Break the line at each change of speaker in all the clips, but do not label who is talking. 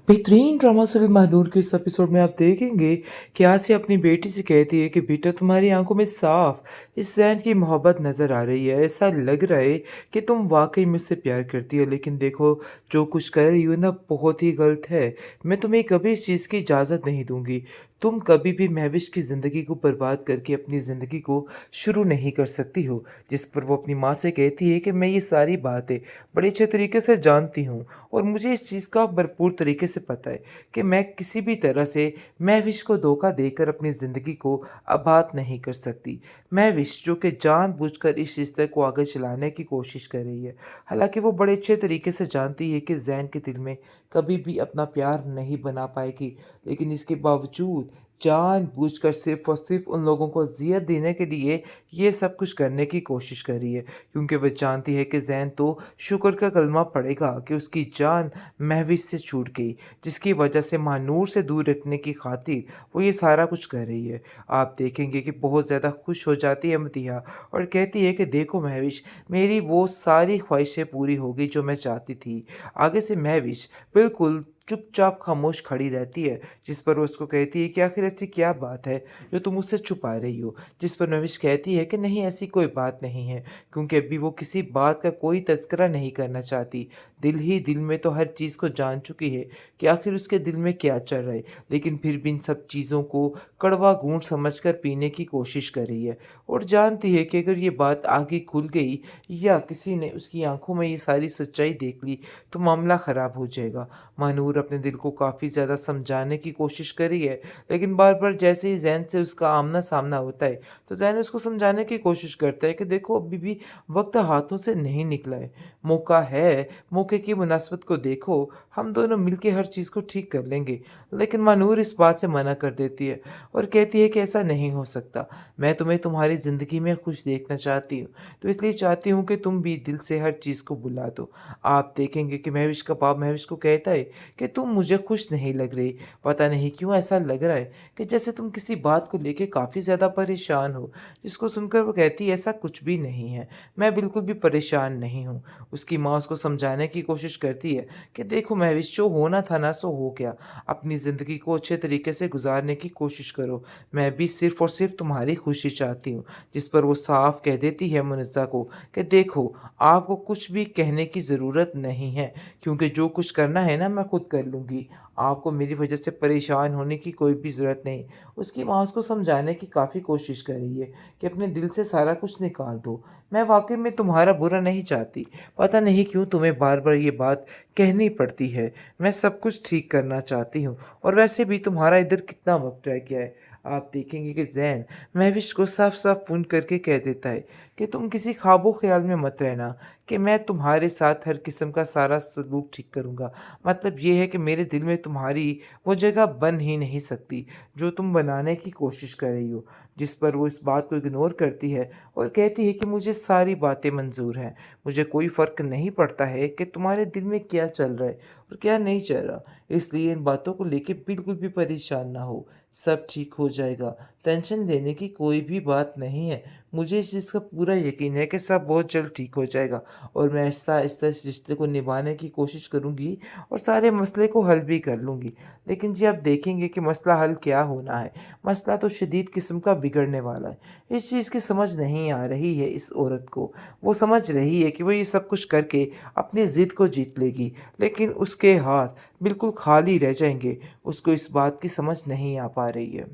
बेहतरीन drama serial Mahnoor के इस एपिसोड में आप देखेंगे कि आसिया अपनी बेटी से कहती है कि बेटा तुम्हारी आंखों में साफ इस जैन की मोहब्बत नज़र आ रही है। ऐसा लग रहा है कि तुम वाकई मुझसे प्यार करती हो, लेकिन देखो जो कुछ कर रही हो ना बहुत ही गलत है। मैं तुम्हें कभी इस चीज़ की इजाज़त नहीं दूंगी। तुम कभी भी महविश की ज़िंदगी को बर्बाद करके अपनी ज़िंदगी को शुरू नहीं कर सकती हो। जिस पर वो अपनी माँ से कहती है कि मैं ये सारी बातें बड़े अच्छे तरीके से जानती हूँ और मुझे इस चीज़ का भरपूर तरीके से पता है कि मैं किसी भी तरह से महविश को धोखा देकर अपनी ज़िंदगी को आबाद नहीं कर सकती। महविश जो कि जानबूझकर इस रिश्ते को आगे चलाने की कोशिश कर रही है। हालाँकि वो बड़े अच्छे तरीके से जानती है कि ज़ैन के दिल में कभी भी अपना प्यार नहीं बना पाएगी, लेकिन इसके बावजूद जानबूझकर सिर्फ़ और सिर्फ़ उन लोगों को अज़ियत देने के लिए ये सब कुछ करने की कोशिश कर रही है। क्योंकि वो जानती है कि ज़ैन तो शुक्र का कलमा पड़ेगा कि उसकी जान महविश से छूट गई, जिसकी वजह से महानूर से दूर रखने की खातिर वो ये सारा कुछ कर रही है। आप देखेंगे कि बहुत ज़्यादा खुश हो जाती है मदीहा और कहती है कि देखो महविश, मेरी वो सारी ख्वाहिशें पूरी हो गई जो मैं चाहती थी। आगे से महविश बिल्कुल चुपचाप खामोश खड़ी रहती है, जिस पर वो उसको कहती है कि आखिर ऐसी क्या बात है जो तुम मुझसे छुपा रही हो? जिस पर महविश कहती है कि नहीं, ऐसी कोई बात नहीं है, क्योंकि अभी वो किसी बात का कोई तज़किरा नहीं करना चाहती। दिल ही दिल में तो हर चीज़ को जान चुकी है कि आखिर उसके दिल में क्या चल रहा है, लेकिन फिर भी इन सब चीज़ों को कड़वा घूंट समझकर पीने की कोशिश कर रही है और जानती है कि अगर ये बात आगे खुल गई या किसी ने उसकी आंखों में ये सारी सच्चाई देख ली तो मामला ख़राब हो जाएगा। महानूर अपने दिल को काफ़ी ज़्यादा समझाने की कोशिश कर रही है, लेकिन बार-बार जैसे ही ज़ैन से उसका आमना-सामना होता है, तो ज़ैन उसको समझाने की कोशिश करता है कि देखो अभी भी वक़्त हाथों से नहीं निकला है। मौका है, मौके की मुनासिबत को देखो, हम दोनों मिलके हर चीज़ को ठीक कर लेंगे। लेकिन महानूर इस बात से मना कर देती है और कहती है कि ऐसा नहीं हो सकता। मैं तुम्हें तुम्हारी ज़िंदगी में खुश देखना चाहती हूँ, तो इसलिए चाहती हूँ कि तुम भी दिल से हर चीज़ को भुला दो। आप देखेंगे कि महविश का बाप महविश को कहता है कि तुम मुझे खुश नहीं लग रही। पता नहीं क्यों ऐसा लग रहा है कि जैसे तुम किसी बात को लेके काफ़ी ज़्यादा परेशान हो। जिसको सुनकर वो कहती है ऐसा कुछ भी नहीं है, मैं बिल्कुल भी परेशान नहीं हूँ। उसकी माँ उसको समझाने की कोशिश करती है कि देखो महविश, जो होना था ना सो हो गया। अपनी ज़िंदगी को अच्छे तरीके से गुज़ारने की कोशिश करो। मैं भी सिर्फ़ और सिर्फ़ तुम्हारी खुशी चाहती हूँ। जिस पर वो साफ कह देती है मुनज़्ज़ा को कि देखो, आपको कुछ भी कहने की ज़रूरत नहीं है, क्योंकि जो कुछ करना है ना मैं खुद कर लूँगी। आपको मेरी वजह से परेशान होने की कोई भी ज़रूरत नहीं। उसकी माँ उसको समझाने की काफ़ी कोशिश कर रही है कि अपने दिल से सारा कुछ निकाल दो। मैं वाक़ई में तुम्हारा बुरा नहीं चाहती। पता नहीं क्यों तुम्हें बार-बार ये बात कहनी पड़ती है। मैं सब कुछ ठीक करना चाहती हूँ और वैसे भी तुम्हारा इधर कितना वक़्त रह गया है। आप देखेंगे कि ज़ैन महविश को साफ-साफ फ़ोन करके कह देता है कि तुम किसी ख़्वाबो-ख़याल में मत रहना कि मैं तुम्हारे साथ हर किस्म का सारा सलूक ठीक करूँगा। मतलब ये है कि मेरे दिल में तुम्हारी वो जगह बन ही नहीं सकती जो तुम बनाने की कोशिश कर रही हो। जिस पर वो इस बात को इग्नोर करती है और कहती है कि मुझे सारी बातें मंज़ूर हैं। मुझे कोई फ़र्क नहीं पड़ता है कि तुम्हारे दिल में क्या चल रहा है और क्या नहीं चल रहा। इसलिए इन बातों को लेके बिल्कुल भी परेशान ना हो। सब ठीक हो जाएगा। टेंशन लेने की कोई भी बात नहीं है। मुझे इस चीज़ का पूरा यकीन है कि सब बहुत जल्द ठीक हो जाएगा और मैं आहिस्ता-आहिस्ता इस रिश्ते को निभाने की कोशिश करूँगी और सारे मसले को हल भी कर लूँगी। लेकिन जी आप देखेंगे कि मसला हल क्या होना है। मसला तो शदीद किस्म का बिगड़ने वाला है। इस चीज़ की समझ नहीं आ रही है इस औरत को। वो समझ रही है कि वो ये सब कुछ करके अपनी ज़िद को जीत लेगी, लेकिन उसके हाथ बिल्कुल खाली रह जाएँगे। उसको इस बात की समझ नहीं आ पा रही है।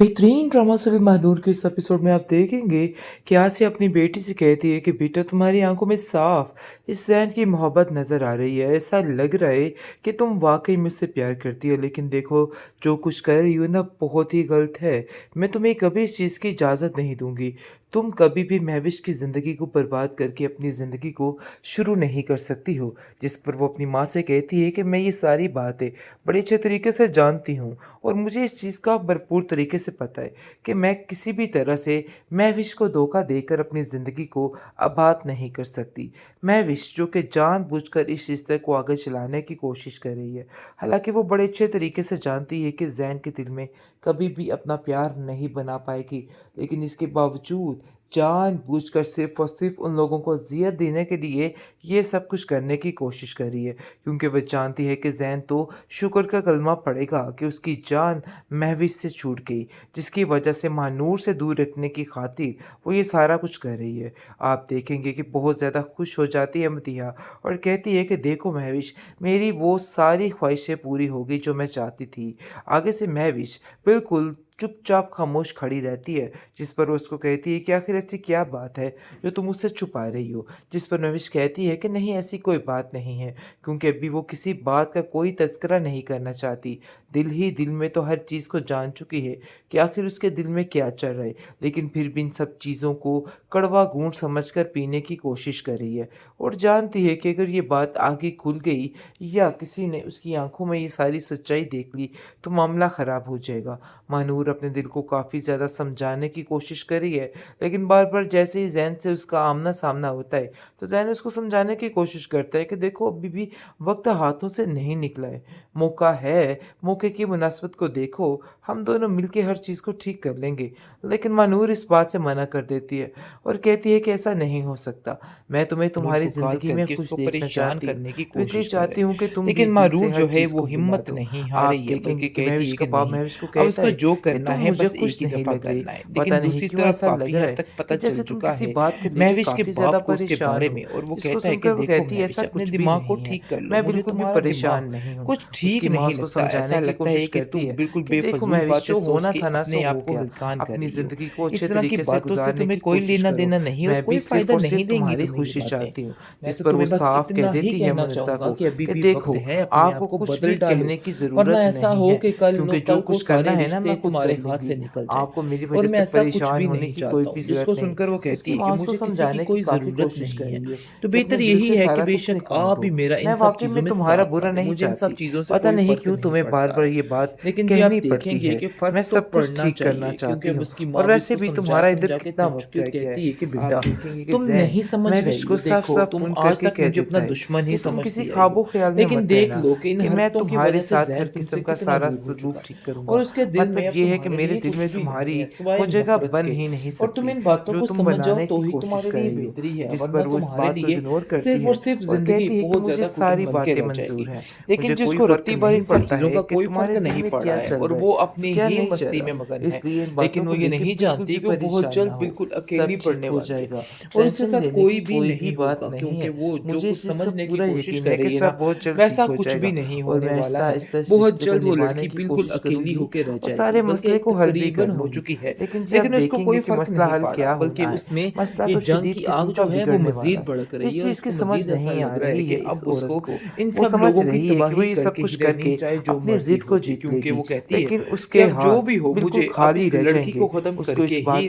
बेहतरीन ड्रामा सीरियल महानूर के इस एपिसोड में आप देखेंगे कि आसिया अपनी बेटी से कहती है कि बेटा तुम्हारी आंखों में साफ इस जैन की मोहब्बत नज़र आ रही है। ऐसा लग रहा है कि तुम वाकई मुझसे प्यार करती हो, लेकिन देखो जो कुछ कर रही हो ना बहुत ही गलत है। मैं तुम्हें कभी इस चीज़ की इजाज़त नहीं दूंगी। तुम कभी भी महविश की ज़िंदगी को बर्बाद करके अपनी ज़िंदगी को शुरू नहीं कर सकती हो। जिस पर वो अपनी माँ से कहती है कि मैं ये सारी बातें बड़े अच्छे तरीके से जानती हूँ और मुझे इस चीज़ का भरपूर तरीके से पता है कि मैं किसी भी तरह से महविश को धोखा देकर अपनी ज़िंदगी को आबाद नहीं कर सकती। महविश जो कि जानबूझकर इस रिश्ते को आगे चलाने की कोशिश कर रही है। हालाँकि वो बड़े अच्छे तरीके से जानती है कि ज़ैन के दिल में कभी भी अपना प्यार नहीं बना पाएगी, लेकिन इसके बावजूद जानबूझकर सिर्फ़ और सिर्फ़ उन लोगों को अज़ियत देने के लिए ये सब कुछ करने की कोशिश कर रही है। क्योंकि वो जानती है कि ज़ैन तो शुक्र का कलमा पढ़ेगा कि उसकी जान महविश से छूट गई, जिसकी वजह से महानूर से दूर रखने की खातिर वो ये सारा कुछ कर रही है। आप देखेंगे कि बहुत ज़्यादा खुश हो जाती है मदीहा और कहती है कि देखो महविश, मेरी वो सारी ख्वाहिशें पूरी हो गई जो मैं चाहती थी। आगे से महविश बिल्कुल चुपचाप खामोश खड़ी रहती है, जिस पर वो उसको कहती है कि आखिर ऐसी क्या बात है जो तुम मुझसे छुपा रही हो? जिस पर महविश कहती है कि नहीं, ऐसी कोई बात नहीं है, क्योंकि अभी वो किसी बात का कोई तज़किरा नहीं करना चाहती। दिल ही दिल में तो हर चीज़ को जान चुकी है कि आखिर उसके दिल में क्या चल रहा है, लेकिन फिर भी इन सब चीज़ों को कड़वा घूंट समझकर पीने की कोशिश कर रही है और जानती है कि अगर ये बात आगे खुल गई या किसी ने उसकी आंखों में ये सारी सच्चाई देख ली तो मामला ख़राब हो जाएगा। महानूर अपने दिल को काफ़ी ज़्यादा समझाने की कोशिश कर रही है, लेकिन बार-बार जैसे ही ज़ैन से उसका आमना-सामना होता है, तो ज़ैन उसको समझाने की कोशिश करता है कि देखो अभी भी वक़्त हाथों से नहीं निकला है। मौका है, मौके की मुनासिबत को देखो, हम दोनों मिलके हर चीज़ को ठीक कर लेंगे। लेकिन महानूर इस बात से मना कर देती है और कहती है कि ऐसा नहीं हो सकता। मैं तुम्हें
नूर
तुम्हारी
को कॉल
ज़िंदगी में
करके
खुश
उसको
देखना
परेशान
चाहती हूँ,
करने की
तो इसलिए
कोशिश कर
चाहती
रहे।
हूँ कि तुम भी
लेकिन
दिल से
मारूर
हर
जो है
चीज़
वो
को भुला
हिम्मत
दो।
नहीं
आप
हारी है,
देखेंगे
बल्कि
कि
कहती
महविश
है
का
कि
बाप
नहीं,
महविश को
अब
कहता
उसका
है
जो
कि
करना
तुम
है
मुझे
बस एक
खुश
ही
नहीं
दफ़ा
लग रही।
करना है।
पता
लेकिन
नहीं
दूसरी
क्यों
तरफ
ऐसा लग
काफ़ी
रहा
हद
है
तक
कि
पता चल
जैसे तुम
चुका
किसी
है
बात को लेके
महविश के
काफ़ी ज़्यादा
बाप को उसके
परेशान
बारे
हो।
में, और वो
जिसको
कहता है कि
सुनकर वो
देखो
कहती है
महविश
ऐसा
अपने
कुछ भी
दिमाग को
नहीं है,
ठीक कर लो,
मैं
मुझे
बिल्कुल भी
तुम्हारा दिमाग
परेशान नहीं हूँ।
कुछ ठीक
उसकी माँ
नहीं
उसको
लगता। ऐसा
समझाने की
लगता है
कोशिश
कि
करती
तू
है
बिल्कुल
कि देखो
बेफजूल
महविश,
बातें
जो
सोच
होना
के
था ना
अपने
सो
आप
हो
को
गया।
हलकान कर
अपनी
रही हो।
ज़िंदगी को अच्छे
इस तरह की
तरीके से
बातों से
गुज़ारने
तुम्हें
की
कोई
कोशिश
लेना
करो।
देना नहीं और
मैं भी
कोई
सिर्फ़
फ़ायदा
और
नहीं
सिर्फ़
देंगी
तुम्हारी
तुम्हें ये
खुशी
बातें।
चाहती हूँ।
मैं
जिस
तो
पर वो
तुम्हें बस
साफ कह
इतना ही
देती है
कहना
मुनिसा
चाहूँगा
को
कि अभी
कि
भी वक़्त
देखो,
है, अपने
आपको
आप को
कुछ
बदल
भी
डालो,
कहने की
वरना
ज़रूरत
ऐसा
नहीं
हो
है,
कि
क्योंकि जो
कल को
कुछ करना
सारे
है ना
रिश्ते
मैं खुद
तुम्हारे
कर
हाथ
लूँगी।
से निकल जाएँ।
आपको मेरी
और
वज़ह
मैं
से
ऐसा कुछ
परेशान
भी
होने
नहीं
की कोई
चाहता
भी
हूँ। जिसको
ज़रूरत नहीं।
सुनकर वो कहती
उसकी
है कि
माँ उसको
मुझे किसी की
समझाने की
कोई
काफ़ी
ज़रूरत
कोशिश कर
नहीं है।
रही है
तो
कि अपने
बेहतर
दिल
यही
से
है कि
सारा कुछ
बेशक
निकाल
आप
दो।
भी मेरा इन
मैं
सब
वाक़ई
चीज़ों
में
में
तुम्हारा
साथ ना
बुरा
दें।
नहीं
मुझे इन सब
चाहती।
चीज़ों से
पता
कोई
नहीं
फ़र्क
क्यों
नहीं
तुम्हें
पड़ता
बार-बार
है।
ये बात
लेकिन जी आप
कहनी पड़ती
देखेंगे
है।
कि
मैं
फ़र्क तो
सब कुछ
पड़ना
ठीक करना
चाहिए, क्योंकि
चाहती
अब
हूँ
उसकी
और
माँ भी
वैसे
उसको
भी तुम्हारा इधर
समझा-समझा के
कितना
थक
वक़्त
चुकी है,
रह गया है।
कहती है कि
आप
बेटा
देखेंगे कि
तुम
ज़ैन
नहीं समझ
महविश
रही
को
हो, देखो
साफ-साफ
तुम
फ़ोन
आज
करके
तक
कह
मुझे अपना
देता है
दुश्मन ही
कि तुम किसी
समझती आई हो।
ख्वाबो-ख़्याल में
लेकिन
मत
देख
रहना
लो कि इन
कि मैं
हरकतों की
तुम्हारे
वज़ह से
साथ हर
ज़ैन तुमसे
किस्म का
कितना
सारा
दूर हो
सलूक
चुका है
ठीक
और
करूँगा।
उसके दिल में
मतलब
अब
ये है कि
तुम्हारे
मेरे
लिए
दिल
कुछ
में
भी नहीं
तुम्हारी
है सिवाय
वो जगह
नफ़रत
बन
के।
ही नहीं
और तुम
सकती,
इन बातों
जो
को
तुम
समझ जाओ
बनाने
तो
की
ही
कोशिश
तुम्हारे
कर
लिए
रही हो।
बेहतरी है,
जिस
वरना
पर वो इस
तुम्हारे
बात को
लिए
इग्नोर करती
सिर्फ़ और
है
सिर्फ़
और
ज़िंदगी
कहती है कि
बहुत
मुझे
ज़्यादा घुटन
सारी
बन के
बातें
रह
मंज़ूर
जाएगी।
हैं।
लेकिन
मुझे कोई
जिसको
फ़र्क
रत्ती भर
नहीं
इन सब
पड़ता
चीज़ों
है
का
कि
कोई फ़र्क
तुम्हारे दिल
नहीं
में
पड़ रहा
क्या
है
चल
और
रहा है,
वो अपनी
क्या
ही
नहीं चल
मस्ती
रहा।
में मगन है।
इसलिए इन
लेकिन
बातों
वो
को
ये
लेके
नहीं
बिल्कुल
जानती
भी
कि वो बहुत
परेशान ना
जल्द
हो।
बिल्कुल
सब
अकेली
ठीक
पड़ने
हो
वाली है
जाएगा।
और उसके
टेंशन
साथ
लेने की
कोई भी
कोई भी
नहीं
बात
होगा,
नहीं
क्योंकि
है।
वो जो
मुझे
कुछ
इस चीज़ का
समझने की
पूरा
कोशिश
यकीन
कर
है कि
रही है ना,
सब बहुत जल्द ठीक
वैसा
हो
कुछ भी
जाएगा
नहीं
और
होने
मैं
वाला है।
आहिस्ता-आहिस्ता इस
बहुत
रिश्ते को
जल्द वो
निभाने
लड़की
की
बिल्कुल
कोशिश
अकेली
करूँगी
होके रह
और
जाएगी,
सारे
बल्कि
मसले
एक
को हल भी कर
तकरीबन हो
लूँगी।
चुकी है।
लेकिन जी आप
लेकिन उसको
देखेंगे
कोई
कि
फ़र्क
मसला
नहीं
हल
पड़
क्या
रहा, बल्कि
होना है।
उसमें
मसला
ये
तो
जंग
शदीद
की आग
किस्म का
जो है वो
बिगड़ने वाला
मज़ीद
है।
भड़क
जो
रही
इस
है और
चीज़ की
उसको
समझ
मज़ीद ऐसा
नहीं आ
लग रहा है
रही
कि
है इस
अब
औरत
उसको
को,
इन
वो
सब
समझ
लोगों की
रही है कि वो
तबाही
ये सब
करके
कुछ
ही रहनी,
करके
चाहे जो
अपनी
मर्ज़ी
ज़िद
हो
को
जे,
जीत
क्योंकि
लेगी,
वो कहती है
लेकिन
कि
उसके
अब जो
हाथ
भी हो
बिल्कुल
मुझे अब
खाली
इस
रह
लड़की
जाएँगे।
को ख़त्म
उसको
करके
इस बात
ही